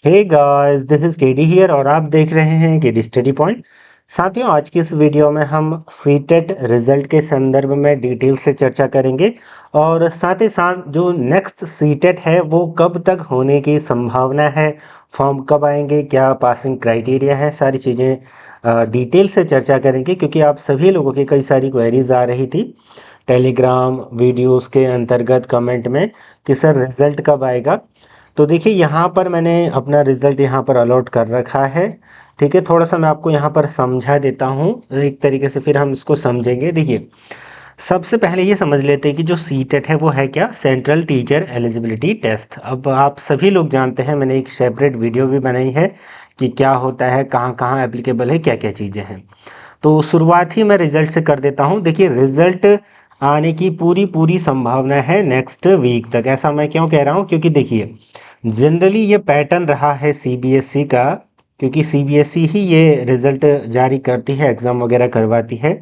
Hey guys, this is KD here और आप देख रहे हैं केडी स्टडी पॉइंट। साथियों, आज की इस वीडियो में हम सीटेट रिजल्ट के संदर्भ में डिटेल से चर्चा करेंगे और साथ ही साथ जो नेक्स्ट सीटेट है वो कब तक होने की संभावना है, फॉर्म कब आएंगे, क्या पासिंग क्राइटेरिया है, सारी चीज़ें डिटेल से चर्चा करेंगे क्योंकि आप सभी लोगों की कई सारी क्वेरीज आ रही थी टेलीग्राम वीडियोस के अंतर्गत कमेंट में कि सर रिजल्ट कब आएगा। तो देखिए यहाँ पर मैंने अपना रिज़ल्ट यहाँ पर अलॉट कर रखा है। ठीक है, थोड़ा सा मैं आपको यहाँ पर समझा देता हूँ एक तरीके से, फिर हम इसको समझेंगे। देखिए, सबसे पहले ये समझ लेते हैं कि जो सीटेट है वो है क्या, सेंट्रल टीचर एलिजिबिलिटी टेस्ट। अब आप सभी लोग जानते हैं, मैंने एक सेपरेट वीडियो भी बनाई है कि क्या होता है, कहाँ कहाँ एप्लीकेबल है, क्या क्या चीज़ें हैं। तो शुरुआत ही मैं रिजल्ट से कर देता हूँ। देखिए, रिजल्ट आने की पूरी पूरी संभावना है नेक्स्ट वीक तक। ऐसा मैं क्यों कह रहा हूँ, क्योंकि देखिए जनरली ये पैटर्न रहा है सीबीएसई का, क्योंकि सीबीएसई ही ये रिजल्ट जारी करती है, एग्ज़ाम वगैरह करवाती है।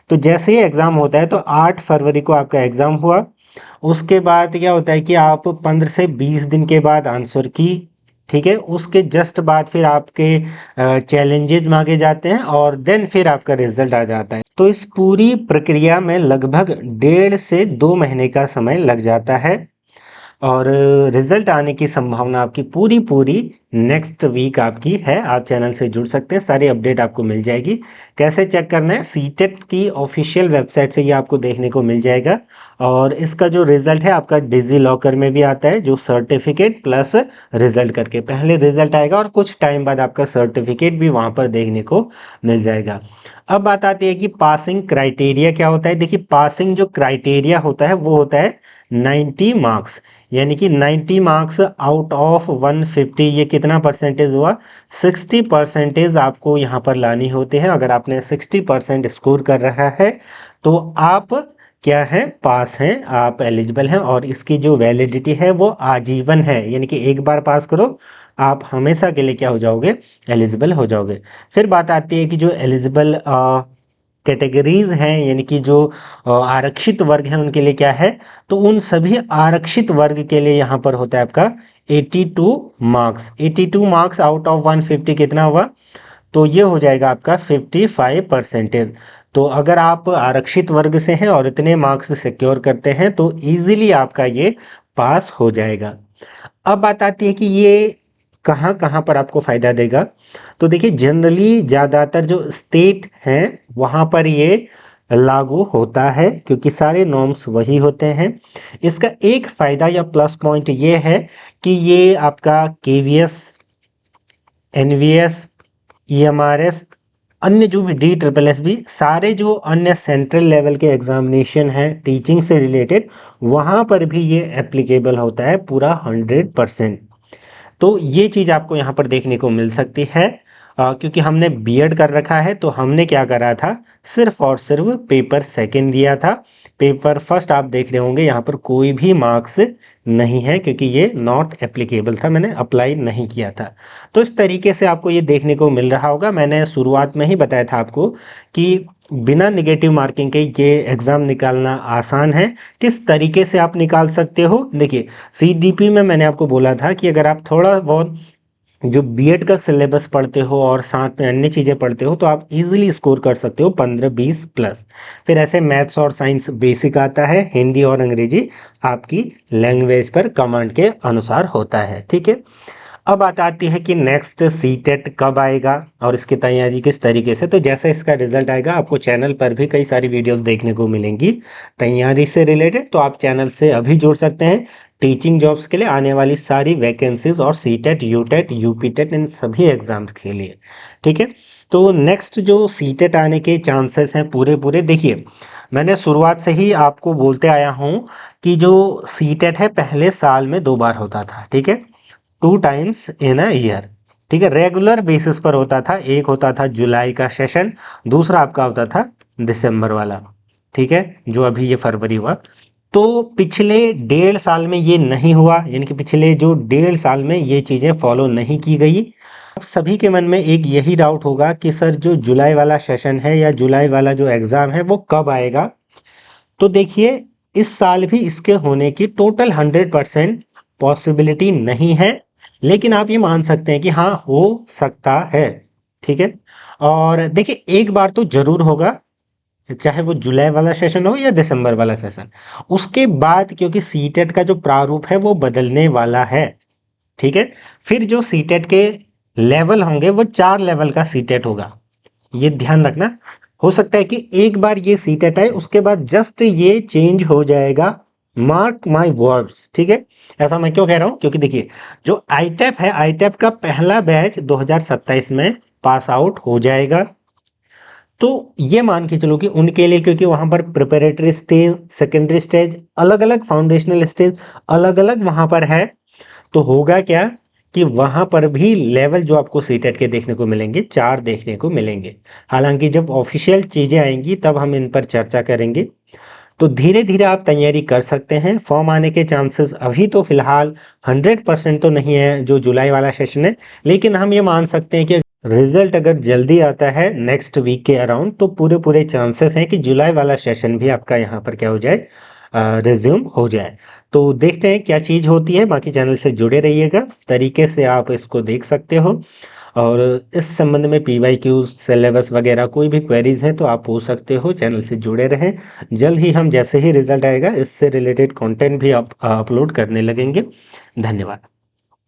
तो जैसे ही एग्ज़ाम होता है तो 8 फरवरी को आपका एग्ज़ाम हुआ। उसके बाद क्या होता है कि आप 15 से 20 दिन के बाद आंसर की, ठीक है, उसके जस्ट बाद फिर आपके चैलेंजेज मांगे जाते हैं और देन फिर आपका रिजल्ट आ जाता है। तो इस पूरी प्रक्रिया में लगभग 1.5 से 2 महीने का समय लग जाता है और रिजल्ट आने की संभावना आपकी पूरी पूरी नेक्स्ट वीक आपकी है। आप चैनल से जुड़ सकते हैं, सारी अपडेट आपको मिल जाएगी। कैसे चेक करना है, सीटेट की ऑफिशियल वेबसाइट से ये आपको देखने को मिल जाएगा। और इसका जो रिजल्ट है आपका डिजी लॉकर में भी आता है, जो सर्टिफिकेट प्लस रिजल्ट करके पहले रिजल्ट आएगा और कुछ टाइम बाद आपका सर्टिफिकेट भी वहाँ पर देखने को मिल जाएगा। अब बात आती है कि पासिंग क्राइटेरिया क्या होता है। देखिए, पासिंग जो क्राइटेरिया होता है वो होता है 90 मार्क्स, यानी कि 90 मार्क्स आउट ऑफ 150। ये कितना परसेंटेज हुआ, 60% आपको यहाँ पर लानी होती है। अगर आपने 60% स्कोर कर रहा है तो आप क्या है, पास हैं, आप एलिजिबल हैं। और इसकी जो वैलिडिटी है वो आजीवन है, यानी कि एक बार पास करो आप हमेशा के लिए क्या हो जाओगे, एलिजिबल हो जाओगे। फिर बात आती है कि जो एलिजिबल कैटेगरीज हैं, यानी कि जो आरक्षित वर्ग हैं उनके लिए क्या है। तो उन सभी आरक्षित वर्ग के लिए यहाँ पर होता है आपका 82 मार्क्स। 82 मार्क्स आउट ऑफ 150 कितना हुआ, तो ये हो जाएगा आपका 55%। तो अगर आप आरक्षित वर्ग से हैं और इतने मार्क्स सिक्योर करते हैं तो इजीली आपका ये पास हो जाएगा। अब बात आती है कि ये कहाँ कहाँ पर आपको फ़ायदा देगा। तो देखिए, जनरली ज़्यादातर जो स्टेट हैं वहाँ पर ये लागू होता है क्योंकि सारे नॉर्म्स वही होते हैं। इसका एक फ़ायदा या प्लस पॉइंट ये है कि ये आपका केवीएस, एनवीएस, ईएमआरएस, अन्य जो भी डी ट्रिपल एस भी, सारे जो अन्य सेंट्रल लेवल के एग्जामिनेशन हैं टीचिंग से रिलेटेड, वहाँ पर भी ये एप्लीकेबल होता है पूरा 100%। तो ये चीज़ आपको यहाँ पर देखने को मिल सकती है। क्योंकि हमने बीएड कर रखा है तो हमने क्या करा था, सिर्फ और सिर्फ पेपर सेकंड दिया था। पेपर फर्स्ट आप देख रहे होंगे यहाँ पर कोई भी मार्क्स नहीं है क्योंकि ये नॉट एप्लीकेबल था, मैंने अप्लाई नहीं किया था। तो इस तरीके से आपको ये देखने को मिल रहा होगा। मैंने शुरुआत में ही बताया था आपको कि बिना निगेटिव मार्किंग के ये एग्ज़ाम निकालना आसान है। किस तरीके से आप निकाल सकते हो, देखिए सीडीपी में मैंने आपको बोला था कि अगर आप थोड़ा बहुत जो बीएड का सिलेबस पढ़ते हो और साथ में अन्य चीज़ें पढ़ते हो तो आप इजीली स्कोर कर सकते हो 15-20 प्लस। फिर ऐसे मैथ्स और साइंस बेसिक आता है, हिंदी और अंग्रेजी आपकी लैंग्वेज पर कमांड के अनुसार होता है, ठीक है। अब बात आती है कि नेक्स्ट सीटेट कब आएगा और इसकी तैयारी किस तरीके से। तो जैसे इसका रिजल्ट आएगा आपको चैनल पर भी कई सारी वीडियोस देखने को मिलेंगी तैयारी से रिलेटेड, तो आप चैनल से अभी जुड़ सकते हैं। टीचिंग जॉब्स के लिए आने वाली सारी वैकेंसीज और सीटेट, यूटेट, यूपीटेट, इन सभी एग्जाम्स के लिए, ठीक है। तो नेक्स्ट जो सीटेट आने के चांसेस हैं पूरे पूरे, देखिए मैंने शुरुआत से ही आपको बोलते आया हूँ कि जो सीटेट है पहले साल में 2 बार होता था, ठीक है, 2 टाइम्स इन अ ईयर, ठीक है, रेगुलर बेसिस पर होता था। एक होता था जुलाई का सेशन, दूसरा आपका होता था दिसंबर वाला, ठीक है, जो अभी ये फरवरी हुआ। तो पिछले 1.5 साल में ये नहीं हुआ, यानी कि पिछले जो 1.5 साल में ये चीज़ें फॉलो नहीं की गई। अब सभी के मन में एक यही डाउट होगा कि सर जो जुलाई वाला सेशन है या जुलाई वाला जो एग्ज़ाम है वो कब आएगा। तो देखिए, इस साल भी इसके होने की टोटल 100% पॉसिबिलिटी नहीं है। लेकिन आप ये मान सकते हैं कि हाँ हो सकता है। ठीक है। और देखिए एक बार तो जरूर होगा, चाहे वो जुलाई वाला सेशन हो या दिसंबर वाला सेशन, उसके बाद क्योंकि सीटेट का जो प्रारूप है वो बदलने वाला है। ठीक है। फिर जो सीटेट के लेवल होंगे वो 4 लेवल का सीटेट होगा, ये ध्यान रखना। हो सकता है कि एक बार ये सीटेट आए उसके बाद जस्ट ये चेंज हो जाएगा, मार्क माय वर्ड्स। ठीक है। ऐसा मैं क्यों कह रहा हूं, क्योंकि देखिए जो आईटेप है, आईटेप का पहला बैच 2027 में पास आउट हो जाएगा। तो ये मान के चलो कि उनके लिए, क्योंकि वहां पर प्रिपरेटरी स्टेज, सेकेंडरी स्टेज, अलग अलग फाउंडेशनल स्टेज अलग अलग वहां पर है, तो होगा क्या कि वहां पर भी लेवल जो आपको सीटेट के देखने को मिलेंगे 4 देखने को मिलेंगे। हालांकि जब ऑफिशियल चीजें आएंगी तब हम इन पर चर्चा करेंगे। तो धीरे धीरे आप तैयारी कर सकते हैं। फॉर्म आने के चांसेस अभी तो फिलहाल 100% तो नहीं है जो जुलाई वाला सेशन है, लेकिन हम ये मान सकते हैं कि रिजल्ट अगर जल्दी आता है नेक्स्ट वीक के अराउंड, तो पूरे पूरे चांसेस हैं कि जुलाई वाला सेशन भी आपका यहाँ पर क्या हो जाए, रिज्यूम हो जाए। तो देखते हैं क्या चीज़ होती है। बाकी चैनल से जुड़े रहिएगा, इस तरीके से आप इसको देख सकते हो। और इस संबंध में PYQ सिलेबस वगैरह कोई भी क्वेरीज हैं तो आप पूछ सकते हो, चैनल से जुड़े रहें। जल्द ही हम जैसे ही रिजल्ट आएगा इससे रिलेटेड कंटेंट भी आप अपलोड करने लगेंगे। धन्यवाद।